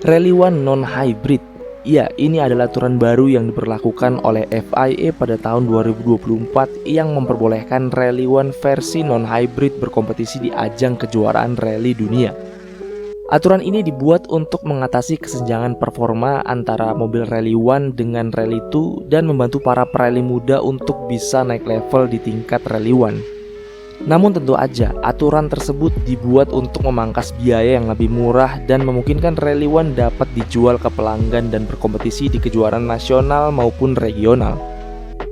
Rally One Non-Hybrid. Ya, ini adalah aturan baru yang diberlakukan oleh FIA pada tahun 2024 yang memperbolehkan Rally One versi non-hybrid berkompetisi di ajang kejuaraan rally dunia. Aturan ini dibuat untuk mengatasi kesenjangan performa antara mobil Rally One dengan Rally 2 dan membantu para perally muda untuk bisa naik level di tingkat Rally One. Namun tentu aja, aturan tersebut dibuat untuk memangkas biaya yang lebih murah dan memungkinkan Rally One dapat dijual ke pelanggan dan berkompetisi di kejuaraan nasional maupun regional.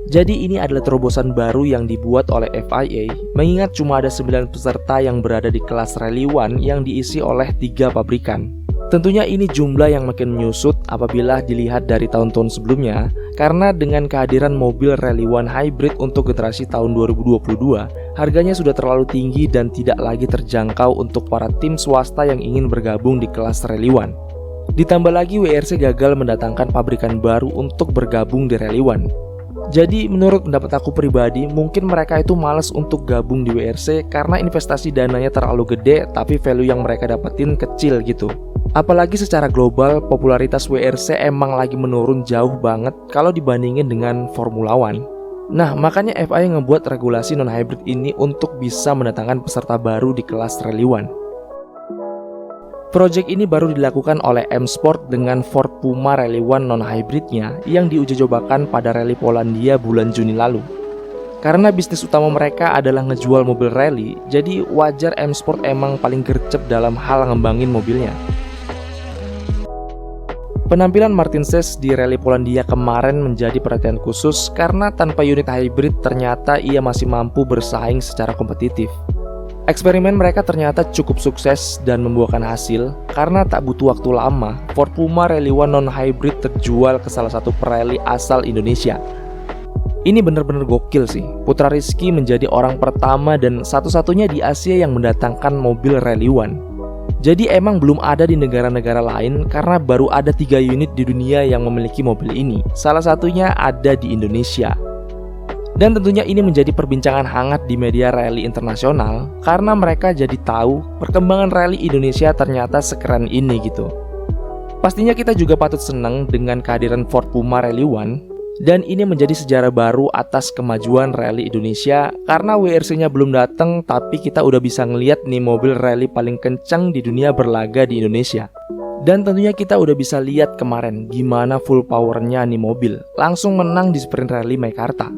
Jadi ini adalah terobosan baru yang dibuat oleh FIA, mengingat cuma ada 9 peserta yang berada di kelas Rally One yang diisi oleh 3 pabrikan. Tentunya ini jumlah yang makin menyusut apabila dilihat dari tahun-tahun sebelumnya, karena dengan kehadiran mobil Rally One Hybrid untuk generasi tahun 2022, harganya sudah terlalu tinggi dan tidak lagi terjangkau untuk para tim swasta yang ingin bergabung di kelas Rally One. Ditambah lagi WRC gagal mendatangkan pabrikan baru untuk bergabung di Rally One. Jadi menurut pendapat aku pribadi, mungkin mereka itu malas untuk gabung di WRC karena investasi dananya terlalu gede tapi value yang mereka dapetin kecil gitu. Apalagi secara global, popularitas WRC emang lagi menurun jauh banget kalau dibandingin dengan Formula One. Nah, makanya FIA ngebuat regulasi non-hybrid ini untuk bisa mendatangkan peserta baru di kelas Rally One. Project ini baru dilakukan oleh M Sport dengan Ford Puma Rally One non-hybridnya yang diuji cobakan pada Rally Polandia bulan Juni lalu. Karena bisnis utama mereka adalah ngejual mobil rally, jadi wajar M Sport emang paling gercep dalam hal ngembangin mobilnya. Penampilan Martin Sess di Rally Polandia kemarin menjadi perhatian khusus karena tanpa unit hybrid ternyata ia masih mampu bersaing secara kompetitif. Eksperimen mereka ternyata cukup sukses dan membuahkan hasil karena tak butuh waktu lama, Ford Puma Rally One non-hybrid terjual ke salah satu perally asal Indonesia. Ini bener-bener gokil sih, Putra Rizky menjadi orang pertama dan satu-satunya di Asia yang mendatangkan mobil Rally One. Jadi emang belum ada di negara-negara lain karena baru ada 3 unit di dunia yang memiliki mobil ini. Salah satunya ada di Indonesia. Dan tentunya ini menjadi perbincangan hangat di media rally internasional karena mereka jadi tahu perkembangan rally Indonesia ternyata sekeren ini gitu. Pastinya kita juga patut senang dengan kehadiran Ford Puma Rally One. Dan ini menjadi sejarah baru atas kemajuan rally Indonesia karena WRC-nya belum datang tapi kita udah bisa ngeliat nih mobil rally paling kencang di dunia berlaga di Indonesia. Dan tentunya kita udah bisa lihat kemarin gimana full powernya nih mobil, langsung menang di sprint rally Meikarta.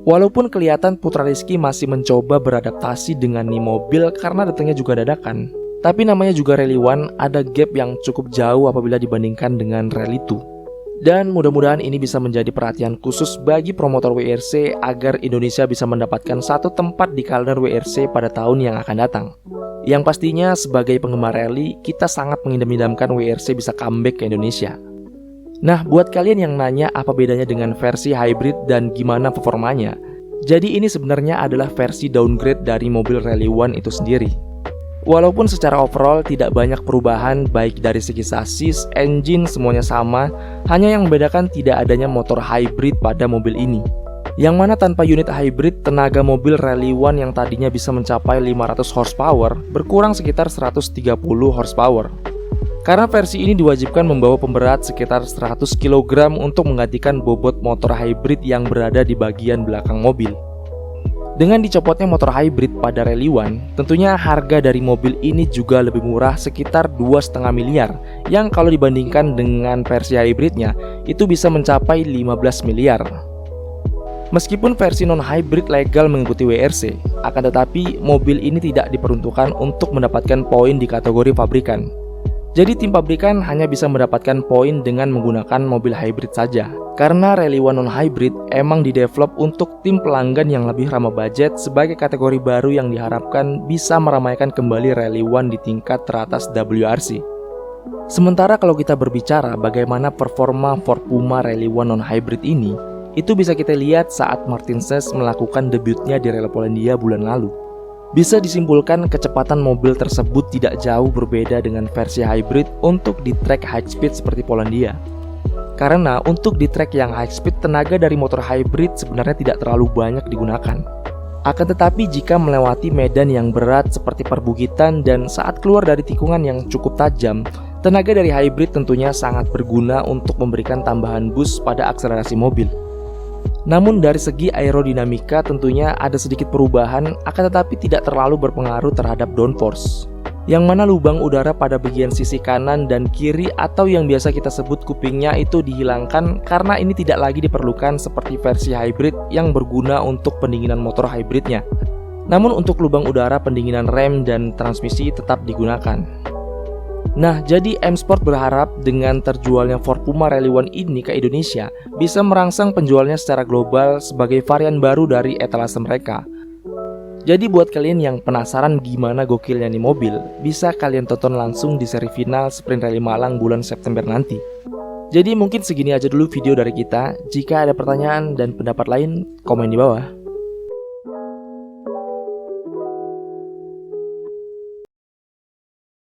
Walaupun kelihatan Putra Rizky masih mencoba beradaptasi dengan nih mobil karena datangnya juga dadakan, tapi namanya juga Rally One, ada gap yang cukup jauh apabila dibandingkan dengan Rally 2. Dan mudah-mudahan ini bisa menjadi perhatian khusus bagi promotor WRC agar Indonesia bisa mendapatkan satu tempat di kalender WRC pada tahun yang akan datang. Yang pastinya sebagai penggemar rally, kita sangat mengidam-idamkan WRC bisa comeback ke Indonesia. Nah, buat kalian yang nanya apa bedanya dengan versi hybrid dan gimana performanya, jadi ini sebenarnya adalah versi downgrade dari mobil Rally One itu sendiri. Walaupun secara overall tidak banyak perubahan baik dari segi sasis, engine semuanya sama, hanya yang membedakan tidak adanya motor hybrid pada mobil ini. Yang mana tanpa unit hybrid, tenaga mobil Rally One yang tadinya bisa mencapai 500 horsepower berkurang sekitar 130 horsepower. Karena versi ini diwajibkan membawa pemberat sekitar 100 kg untuk menggantikan bobot motor hybrid yang berada di bagian belakang mobil. Dengan dicopotnya motor hybrid pada Rally One, tentunya harga dari mobil ini juga lebih murah sekitar 2,5 miliar, yang kalau dibandingkan dengan versi hybridnya, itu bisa mencapai 15 miliar. Meskipun versi non-hybrid legal mengikuti WRC, akan tetapi mobil ini tidak diperuntukkan untuk mendapatkan poin di kategori pabrikan. Jadi tim pabrikan hanya bisa mendapatkan poin dengan menggunakan mobil hybrid saja. Karena Rally One non-hybrid emang didevelop untuk tim pelanggan yang lebih ramah budget sebagai kategori baru yang diharapkan bisa meramaikan kembali Rally One di tingkat teratas WRC. Sementara kalau kita berbicara bagaimana performa Ford Puma Rally One non-hybrid ini, itu bisa kita lihat saat Martin Sess melakukan debutnya di Rally Polandia bulan lalu. Bisa disimpulkan kecepatan mobil tersebut tidak jauh berbeda dengan versi hybrid untuk di track high speed seperti Polandia. Karena untuk di track yang high speed, tenaga dari motor hybrid sebenarnya tidak terlalu banyak digunakan. Akan tetapi jika melewati medan yang berat seperti perbukitan dan saat keluar dari tikungan yang cukup tajam, Tenaga dari hybrid tentunya sangat berguna untuk memberikan tambahan boost pada akselerasi mobil. Namun dari segi aerodinamika tentunya ada sedikit perubahan, akan tetapi tidak terlalu berpengaruh terhadap downforce. Yang mana lubang udara pada bagian sisi kanan dan kiri atau yang biasa kita sebut kupingnya itu dihilangkan karena ini tidak lagi diperlukan seperti versi hybrid yang berguna untuk pendinginan motor hybridnya. Namun untuk lubang udara pendinginan rem dan transmisi tetap digunakan. Nah, jadi M Sport berharap dengan terjualnya Ford Puma Rally One ini ke Indonesia bisa merangsang penjualnya secara global sebagai varian baru dari etalase mereka. Jadi buat kalian yang penasaran gimana gokilnya nih mobil, bisa kalian tonton langsung di seri final Sprint Rally Malang bulan September nanti. Jadi mungkin segini aja dulu video dari kita. Jika ada pertanyaan dan pendapat lain, komen di bawah.